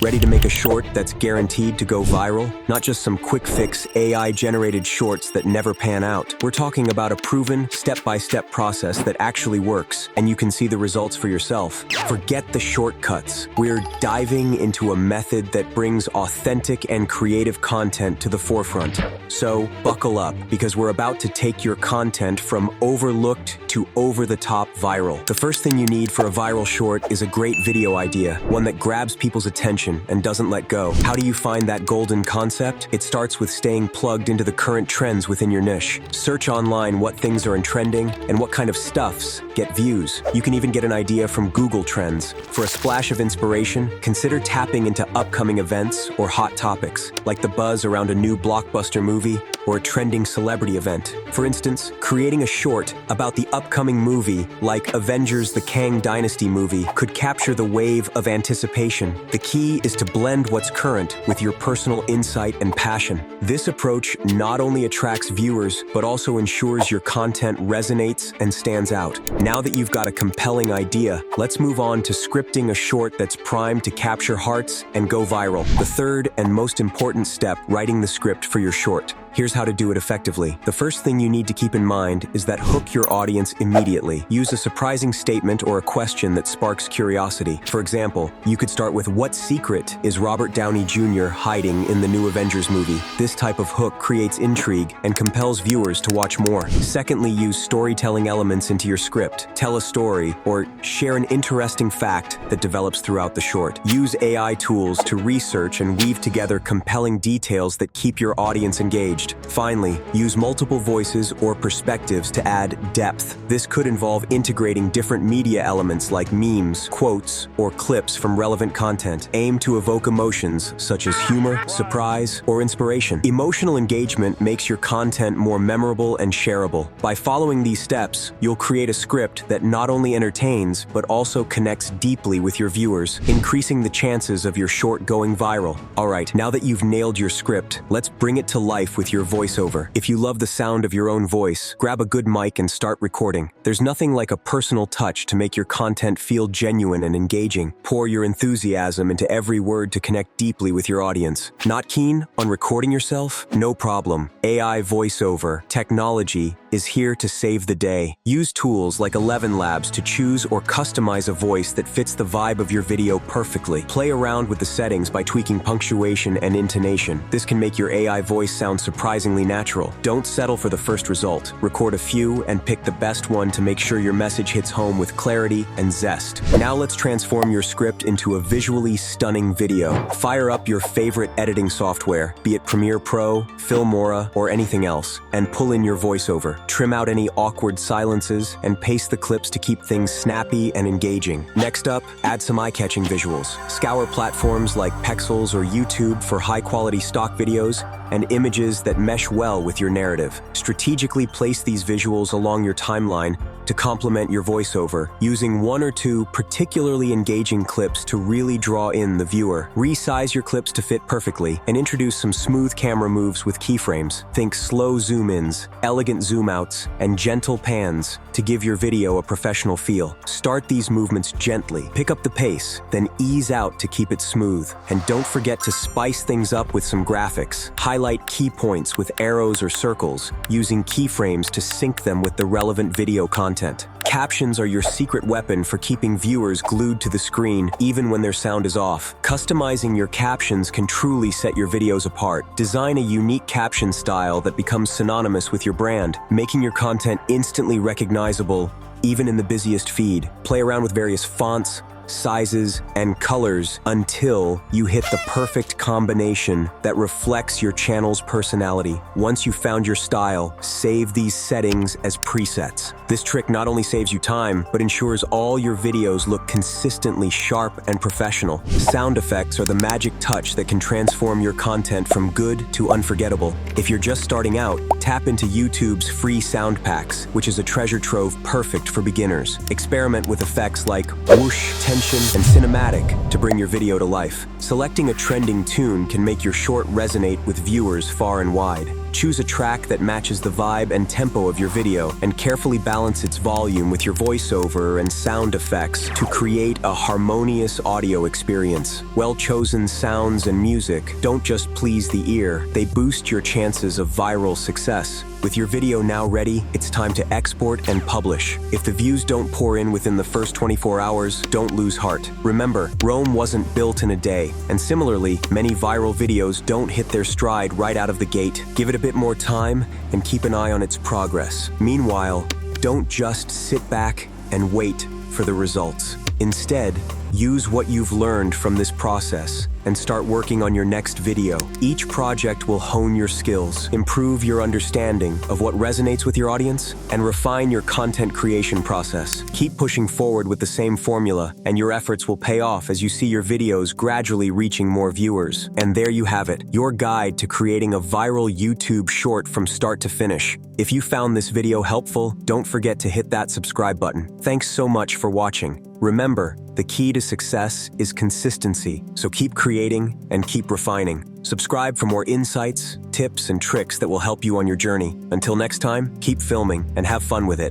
Ready to make a short that's guaranteed to go viral? Not just some quick-fix AI-generated shorts that never pan out. We're talking about a proven, step-by-step process that actually works, and you can see the results for yourself. Forget the shortcuts. We're diving into a method that brings authentic and creative content to the forefront. So, buckle up, because we're about to take your content from overlooked to over-the-top viral. The first thing you need for a viral short is a great video idea, one that grabs people's attention and doesn't let go. How do you find that golden concept? It starts with staying plugged into the current trends within your niche. Search online what things are in trending and what kind of stuffs get views. You can even get an idea from Google Trends. For a splash of inspiration, consider tapping into upcoming events or hot topics, like the buzz around a new blockbuster movie or a trending celebrity event. For instance, creating a short about the upcoming movie, like Avengers: The Kang Dynasty movie, could capture the wave of anticipation. The key is to blend what's current with your personal insight and passion. This approach not only attracts viewers, but also ensures your content resonates and stands out. Now that you've got a compelling idea, let's move on to scripting a short that's primed to capture hearts and go viral. The third and most important step, writing the script for your short. Here's how to do it effectively. The first thing you need to keep in mind is that hook your audience immediately. Use a surprising statement or a question that sparks curiosity. For example, you could start with, "What secret is Robert Downey Jr. hiding in the new Avengers movie?" This type of hook creates intrigue and compels viewers to watch more. Secondly, use storytelling elements into your script. Tell a story or share an interesting fact that develops throughout the short. Use AI tools to research and weave together compelling details that keep your audience engaged. Finally, use multiple voices or perspectives to add depth. This could involve integrating different media elements like memes, quotes, or clips from relevant content. Aim to evoke emotions such as humor, surprise, or inspiration. Emotional engagement makes your content more memorable and shareable. By following these steps, you'll create a script that not only entertains, but also connects deeply with your viewers, increasing the chances of your short going viral. Alright, now that you've nailed your script, let's bring it to life with your voiceover. If you love the sound of your own voice, grab a good mic and start recording. There's nothing like a personal touch to make your content feel genuine and engaging. Pour your enthusiasm into every word to connect deeply with your audience. Not keen on recording yourself? No problem. AI voiceover technology is here to save the day. Use tools like 11 Labs to choose or customize a voice that fits the vibe of your video perfectly. Play around with the settings by tweaking punctuation and intonation. This can make your AI voice sound surprisingly natural. Don't settle for the first result. Record a few and pick the best one to make sure your message hits home with clarity and zest. Now let's transform your script into a visually stunning video. Fire up your favorite editing software, be it Premiere Pro, Filmora, or anything else, and pull in your voiceover. Trim out any awkward silences and paste the clips to keep things snappy and engaging. Next up, add some eye-catching visuals. Scour platforms like Pexels or YouTube for high-quality stock videos and images that mesh well with your narrative. Strategically place these visuals along your timeline to complement your voiceover, using one or two particularly engaging clips to really draw in the viewer. Resize your clips to fit perfectly and introduce some smooth camera moves with keyframes. Think slow zoom-ins, elegant zoom-outs, and gentle pans to give your video a professional feel. Start these movements gently, pick up the pace, then ease out to keep it smooth. And don't forget to spice things up with some graphics. Highlight key points with arrows or circles, using keyframes to sync them with the relevant video content. Captions are your secret weapon for keeping viewers glued to the screen even when their sound is off. Customizing your captions can truly set your videos apart. Design a unique caption style that becomes synonymous with your brand, making your content instantly recognizable even in the busiest feed. Play around with various fonts, sizes, and colors until you hit the perfect combination that reflects your channel's personality. Once you've found your style, save these settings as presets. This trick not only saves you time, but ensures all your videos look consistently sharp and professional. Sound effects are the magic touch that can transform your content from good to unforgettable. If you're just starting out, tap into YouTube's free sound packs, which is a treasure trove perfect for beginners. Experiment with effects like whoosh, tension, and cinematic to bring your video to life. Selecting a trending tune can make your short resonate with viewers far and wide. Choose a track that matches the vibe and tempo of your video, and carefully balance its volume with your voiceover and sound effects to create a harmonious audio experience. Well-chosen sounds and music don't just please the ear, they boost your chances of viral success. With your video now ready, it's time to export and publish. If the views don't pour in within the first 24 hours, don't lose heart. Remember, Rome wasn't built in a day, and similarly, many viral videos don't hit their stride right out of the gate. Give it a bit more time and keep an eye on its progress. Meanwhile, don't just sit back and wait for the results. Instead, use what you've learned from this process and start working on your next video. Each project will hone your skills, improve your understanding of what resonates with your audience, and refine your content creation process. Keep pushing forward with the same formula, and your efforts will pay off as you see your videos gradually reaching more viewers. And there you have it, your guide to creating a viral YouTube short from start to finish. If you found this video helpful, don't forget to hit that subscribe button. Thanks so much for watching. Remember, the key to success is consistency, so keep creating and keep refining. Subscribe for more insights, tips, and tricks that will help you on your journey. Until next time, keep filming and have fun with it.